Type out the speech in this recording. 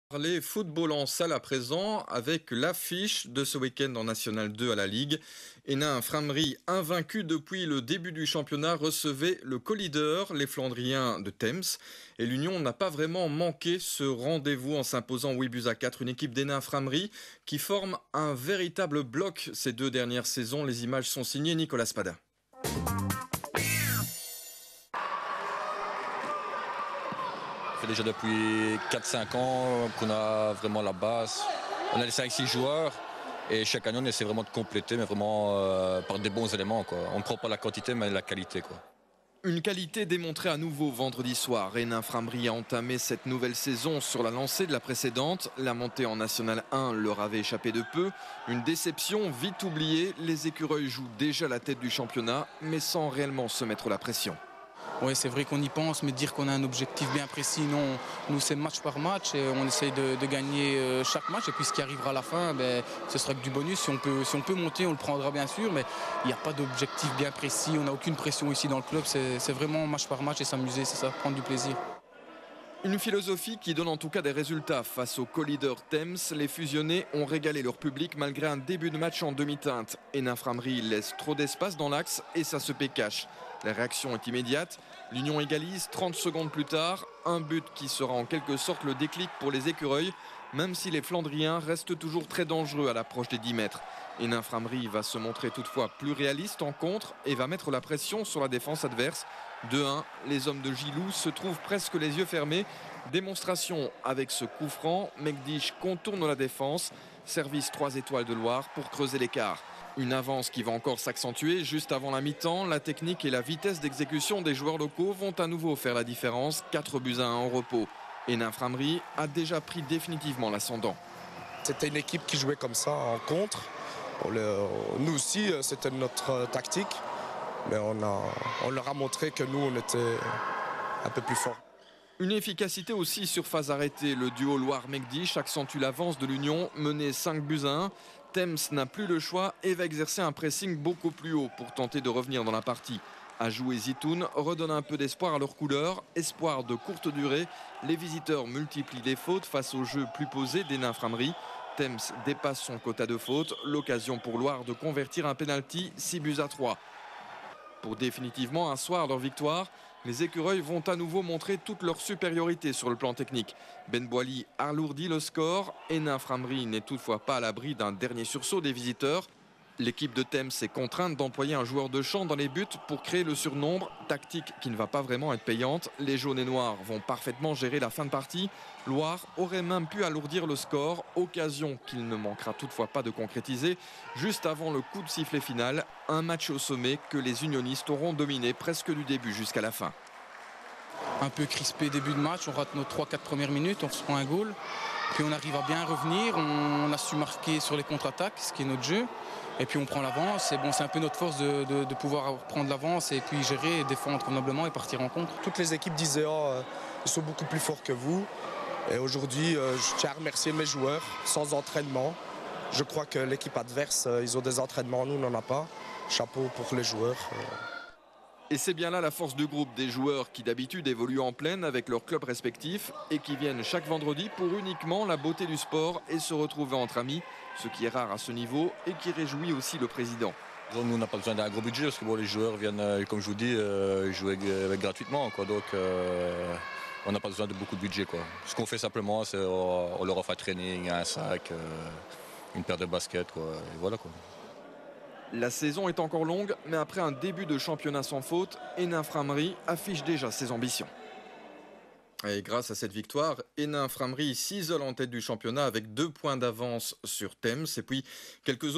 Parler football en salle à présent avec l'affiche de ce week-end en National 2 à la Ligue. Hénin Framery, invaincu depuis le début du championnat, recevait le co-leader, les Flandriens de Thames. Et l'Union n'a pas vraiment manqué ce rendez-vous en s'imposant 8-4. Une équipe d'Hénin Framery qui forme un véritable bloc ces 2 dernières saisons. Les images sont signées Nicolas Spada. Ça fait déjà depuis 4-5 ans qu'on a vraiment la base. On a les 5-6 joueurs et chaque année on essaie vraiment de compléter, mais vraiment par des bons éléments, quoi. On ne prend pas la quantité mais la qualité, quoi. Une qualité démontrée à nouveau vendredi soir. Hénin Framery a entamé cette nouvelle saison sur la lancée de la précédente. La montée en National 1 leur avait échappé de peu. Une déception vite oubliée. Les écureuils jouent déjà la tête du championnat, mais sans réellement se mettre la pression. Oui, c'est vrai qu'on y pense, mais dire qu'on a un objectif bien précis, non. Nous, c'est match par match et on essaye de gagner chaque match. Et puis ce qui arrivera à la fin, ce sera que du bonus. Si on peut monter, on le prendra bien sûr, mais il n'y a pas d'objectif bien précis. On n'a aucune pression ici dans le club. C'est vraiment match par match et s'amuser, c'est ça, prendre du plaisir. Une philosophie qui donne en tout cas des résultats. Face au co-leader Thames, les fusionnés ont régalé leur public malgré un début de match en demi-teinte. Hénin Framery laisse trop d'espace dans l'axe et ça se cache. La réaction est immédiate. L'Union égalise 30 secondes plus tard. Un but qui sera en quelque sorte le déclic pour les écureuils, même si les Flandriens restent toujours très dangereux à l'approche des 10 mètres. Hénin Framery va se montrer toutefois plus réaliste en contre et va mettre la pression sur la défense adverse. 2-1, les hommes de Gilou se trouvent presque les yeux fermés. Démonstration avec ce coup franc, Megdish contourne la défense. Service 3 étoiles de Loire pour creuser l'écart. Une avance qui va encore s'accentuer juste avant la mi-temps. La technique et la vitesse d'exécution des joueurs locaux vont à nouveau faire la différence. 4-1 en repos. Hénin Framery a déjà pris définitivement l'ascendant. C'était une équipe qui jouait comme ça en contre. Nous aussi, c'était notre tactique. Mais on leur a montré que nous, on était un peu plus forts. Une efficacité aussi sur phase arrêtée. Le duo Loire-Megdish accentue l'avance de l'Union, menée 5-1. Thames n'a plus le choix et va exercer un pressing beaucoup plus haut pour tenter de revenir dans la partie. À jouer Zitoun redonne un peu d'espoir à leur couleur, espoir de courte durée. Les visiteurs multiplient les fautes face au jeu plus posé d'Hénin Framery. Thames dépasse son quota de fautes, l'occasion pour Loire de convertir un pénalty 6-3. Pour définitivement asseoir leur victoire, les écureuils vont à nouveau montrer toute leur supériorité sur le plan technique. Ben Boili alourdit le score. Hénin Framery n'est toutefois pas à l'abri d'un dernier sursaut des visiteurs. L'équipe de Thames est contrainte d'employer un joueur de champ dans les buts pour créer le surnombre, tactique qui ne va pas vraiment être payante. Les jaunes et noirs vont parfaitement gérer la fin de partie. Loire aurait même pu alourdir le score, occasion qu'il ne manquera toutefois pas de concrétiser juste avant le coup de sifflet final. Un match au sommet que les unionistes auront dominé presque du début jusqu'à la fin. Un peu crispé début de match, on rate nos 3-4 premières minutes, on se prend un goal. Puis on arrive à bien revenir, on a su marquer sur les contre-attaques, ce qui est notre jeu. Et puis on prend l'avance, et bon, c'est un peu notre force de pouvoir prendre l'avance et puis gérer, et défendre convenablement et partir en contre. Toutes les équipes disaient ils sont beaucoup plus forts que vous. Et aujourd'hui, je tiens à remercier mes joueurs, sans entraînement. Je crois que l'équipe adverse, ils ont des entraînements, nous on n'en a pas. Chapeau pour les joueurs. Et c'est bien là la force du groupe des joueurs qui d'habitude évoluent en pleine avec leurs clubs respectifs et qui viennent chaque vendredi pour uniquement la beauté du sport et se retrouver entre amis, ce qui est rare à ce niveau et qui réjouit aussi le président. Nous, on n'a pas besoin d'un gros budget parce que les joueurs viennent, comme je vous dis, jouer gratuitement, quoi. Donc on n'a pas besoin de beaucoup de budget, quoi. Ce qu'on fait simplement, c'est on leur offre un training, un sac, une paire de baskets, quoi. Et voilà, quoi. La saison est encore longue, mais après un début de championnat sans faute, Hénin Framery affiche déjà ses ambitions. Et grâce à cette victoire, Hénin Framery s'isole en tête du championnat avec 2 points d'avance sur Thames et puis quelques autres.